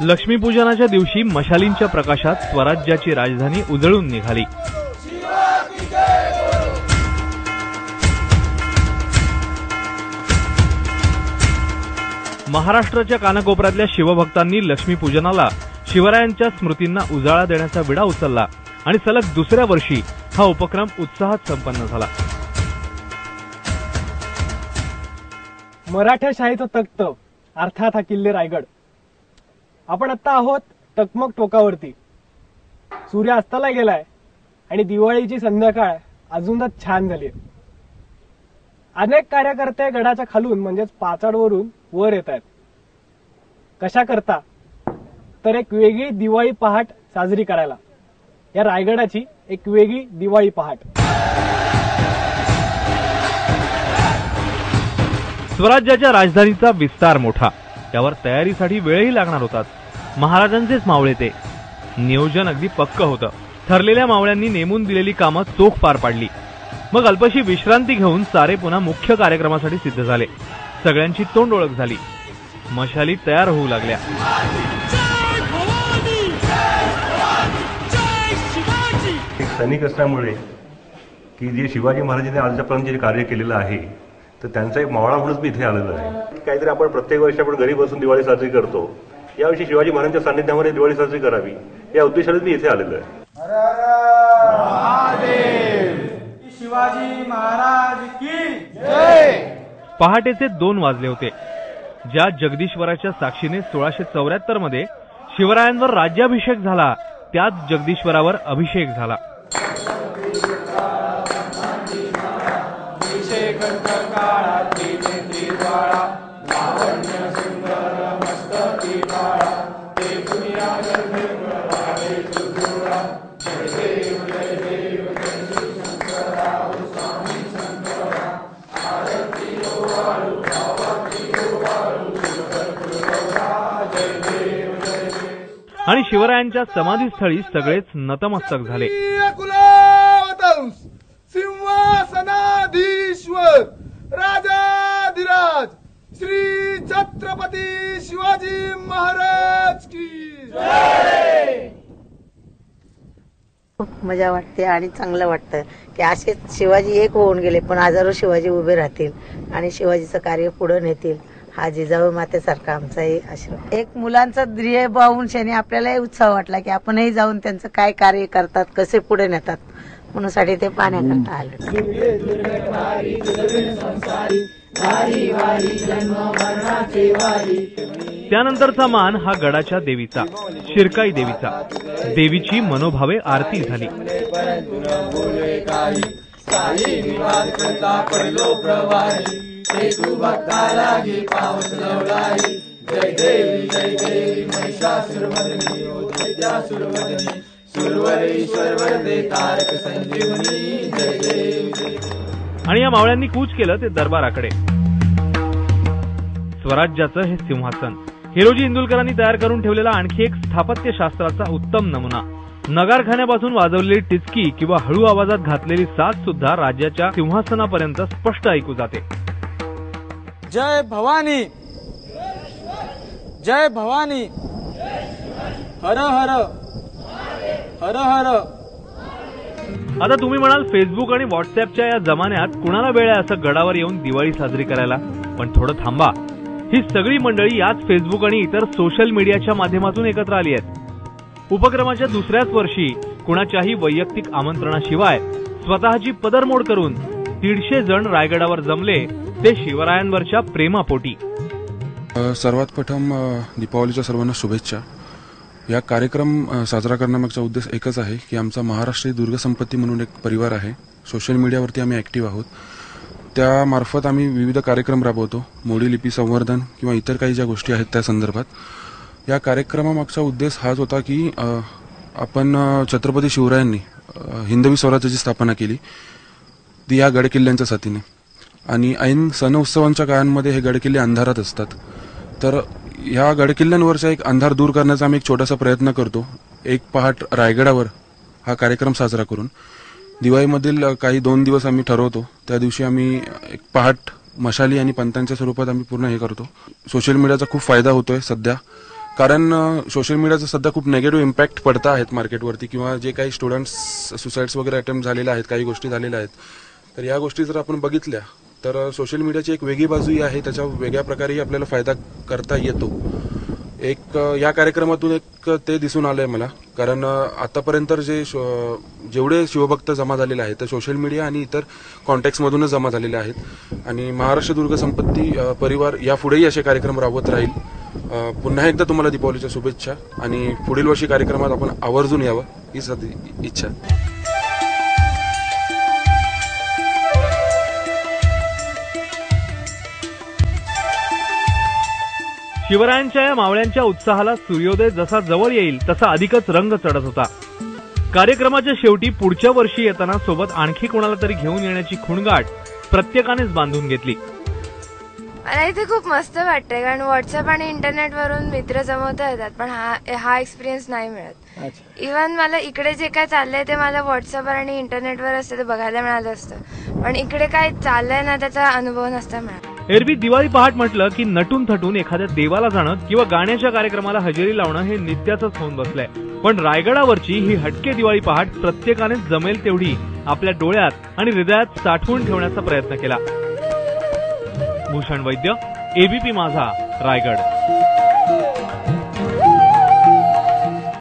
लक्ष्मीपूजनाच्या दिवशी मशालींच्या प्रकाशात स्वराज्याची राजधानी उजळून निघाली। महाराष्ट्राच्या कानाकोपऱ्यातल्या शिवभक्तांनी लक्ष्मीपूजनाला शिवरायांच्या स्मृतींना उजाळा देण्याचा विडा उचलला आणि सलग दुसऱ्या वर्षी हा उपक्रम उत्साहात संपन्न झाला। मराठेशाहीचं तख्त अर्थात हा किल्ले रायगड। आपण आता आहोत टकमक टोकावरती। सूर्य अस्ताला गेलाय आणि दिवाळीची संध्याकाळ अजूनच छान झाली। अनेक कार्यकर्ते गडाच्या खालून म्हणजेच पाचाडवरून वर येत आहेत। कशा करता तर एक वेगळी दिवाळी पहाट साजरी करायला। या रायगडाची एक वेगळी दिवाळी पहाट। स्वराज्याच्या राजधानीचा विस्तार मोठा, त्यावर तयारीसाठी वेळही लागणार होता। महाराजांचेच मावळे ते, नियोजन अगदी पक्क होतं। ठरलेल्या मावळ्यांनी नेमून दिलेली कामं चोख पार पाडली। मग अल्पशी विश्रांती घेऊन सारे पुन्हा मुख्य कार्यक्रमासाठी सिद्ध झाले। सगळ्यांची तोंड ओळख झाली, मशाली तयार होऊ लागल्या। एक सैनिक असल्यामुळे की जे शिवाजी महाराजांनी आजपर्यंत जे कार्य केलेलं आहे तर त्यांचा एक मावळा म्हणूनच मी इथे आलेलो आहे। काहीतरी आपण प्रत्येक वर्षी आपण घरी बसून दिवाळी साजरी करतो, यावर्षी शिवाजी महाराजांच्या सान्निध्यामध्ये दिवाळी साजरी करावी या उद्देशाने मी इथे आलेलो आहे। शिवाजी महाराज की जय। पहाटेचे 2 वाजले होते। ज्या जगदीश्वराच्या साक्षीने 1674 मध्ये शिवरायांवर राज्याभिषेक झाला, त्याच जगदीश्वरावर अभिषेक झाला। आणि शिवरायांच्या समाधीस्थळी सगळेच नतमस्तक झाले। सिंहासनाधीश्वर राजाधिराज श्री छत्रपती शिवाजी महाराज की जय। खूप मजा वाटते आणि चांगलं वाटतं की असेच शिवाजी एक होऊन गेले पण हजारो शिवाजी उभे राहतील आणि शिवाजीचं कार्य पुढे नेतील। हा जिजाऊ मातेसारखा आमचाही आशीर्वाद। एक मुलांचा ध्येय पाहून शनी आपल्यालाही उत्साह वाटला की आपणही जाऊन त्यांचं काय कार्य करतात, कसे पुढे नेतात म्हणून साठी ते पाहण्याकरता आलो। त्यानंतरचा मान हा गडाच्या देवीचा, शिरकाई देवीचा। देवीची मनोभावे आरती झाली। जय देवी महिषासुरमर्दिनी दैत्यासुरवदनी सुरवरेश्वर वरदे तारक संजीवनी जय देवी। आणि या मावळ्यांनी कूच केलं ते दरबाराकडे। स्वराज्याचं हे सिंहासन हिरोजी इंदुलकरांनी तयार करून ठेवलेला आणखी एक स्थापत्यशास्त्राचा उत्तम नमुना। नगारखान्यापासून वाजवलेली टिचकी किंवा हळू आवाजात घातलेली साथ सुद्धा राज्याच्या सिंहासनापर्यंत स्पष्ट ऐकू जाते। जय भवानी, जय भवानी, हर हर हर हर। आता तुम्ही म्हणाल फेसबुक आणि व्हॉट्सअपच्या या जमान्यात कुणाला वेळ आहे असं गडावर येऊन दिवाळी साजरी करायला? पण थोडं थांबा, ही सगळी मंडळी याच फेसबुक आणि इतर सोशल मीडियाच्या माध्यमातून एकत्र आली आहेत। उपक्रमाच्या दुसऱ्याच वर्षी कुणाच्याही वैयक्तिक आमंत्रणाशिवाय स्वतःची पदरमोड करून 150 जण रायगडावर जमले, ते शिवरायांवरच्या प्रेमापोटी। सर्वात प्रथम दीपावलीच्या सर्वांना शुभेच्छा। या कार्यक्रम साजरा करण्यामागचा उद्देश एकच आहे की आमचा महाराष्ट्र दुर्ग संपत्ती म्हणून एक परिवार आहे। सोशल मीडियावरती आम्ही ऍक्टिव्ह आहोत, त्यामार्फत आम्ही विविध कार्यक्रम राबवतो, मोडी लिपी संवर्धन किंवा इतर काही ज्या गोष्टी आहेत त्या संदर्भात। या कार्यक्रमामागचा उद्देश हाच होता की आपण छत्रपती शिवरायांनी हिंदवी स्वराज्याची स्थापना केली ती या गडकिल्ल्यांच्या साथीने, आणि ऐन सण उत्सवांच्या काळांमध्ये हे गडकिल्ले अंधारात असतात। तर ह्या गडकिल्ल्यांवरचा एक अंधार दूर करण्याचा आम्ही एक छोटासा प्रयत्न करतो। एक पहाट रायगडावर हा कार्यक्रम साजरा करून दिवाळीमधील काही 2 दिवस आम्ही ठरवतो, त्या दिवशी आम्ही एक पहाट मशाली आणि पंतांच्या स्वरूपात आम्ही पूर्ण हे करतो। सोशल मीडियाचा खूप फायदा होतोय सध्या, कारण सोशल मीडियाचा सध्या खूप नेगेटिव्ह इम्पॅक्ट पडत आहेत मार्केटवरती, किंवा जे काही स्टुडंट्स सुसाइड्स वगैरे अटेम्प्ट झालेले आहेत, काही गोष्टी झालेल्या आहेत. तर या गोष्टी जर आपण बघितल्या तर सोशल मीडियाची एक वेगळी बाजूही आहे, त्याच्या वेगळ्या प्रकारेही आपल्याला फायदा करता येतो. एक या कार्यक्रमातून एक ते दिसून आलंय मला, कारण आतापर्यंत जेवढे शिवभक्त जमा झालेले आहेत ते सोशल मीडिया आणि इतर कॉन्टॅक्ट्समधूनच जमा झालेले आहेत. आणि महाराष्ट्र दुर्ग संपत्ती परिवार यापुढेही असे कार्यक्रम राबवत राहील. पुन्हा एकदा तुम्हाला दीपावलीच्या शुभेच्छा, आणि पुढील वर्षी कार्यक्रमात आपण आवर्जून यावं हीच इच्छा. शिवरायांच्या या मावळ्यांच्या उत्साहाला सूर्योदय जसा जवळ येईल तसा अधिकच रंग चढत होता. कार्यक्रमाच्या शेवटी पुढच्या वर्षी येताना सोबत आणखी कोणाला तरी घेऊन येण्याची खुणगाठ प्रत्येकानेच बांधून घेतली. मला इथे खूप मस्त वाटतंय, कारण व्हॉट्सअप आणि इंटरनेटवरून मित्र जमवता येतात, पण हा एक्सपिरियन्स नाही मिळत. इव्हन मला इकडे जे काय चाललंय ते मला व्हॉट्सअपवर आणि इंटरनेटवर असतं ते बघायला मिळालं असतं, पण इकडे काय चाललंय ना त्याचा अनुभव नसता मिळाला. एरवी दिवाळी पहाट म्हटलं की नटून थटून एखाद्या देवाला जाणं किंवा गाण्याच्या कार्यक्रमाला हजेरी लावणं हे नित्याचंच होऊन बसलंय. पण रायगडावरची ही हटके दिवाळी पहाट प्रत्येकानेच जमेल तेवढी आपल्या डोळ्यात आणि हृदयात साठवून ठेवण्याचा प्रयत्न केला. भूषण वैद्य, एबीपी माझा, रायगड.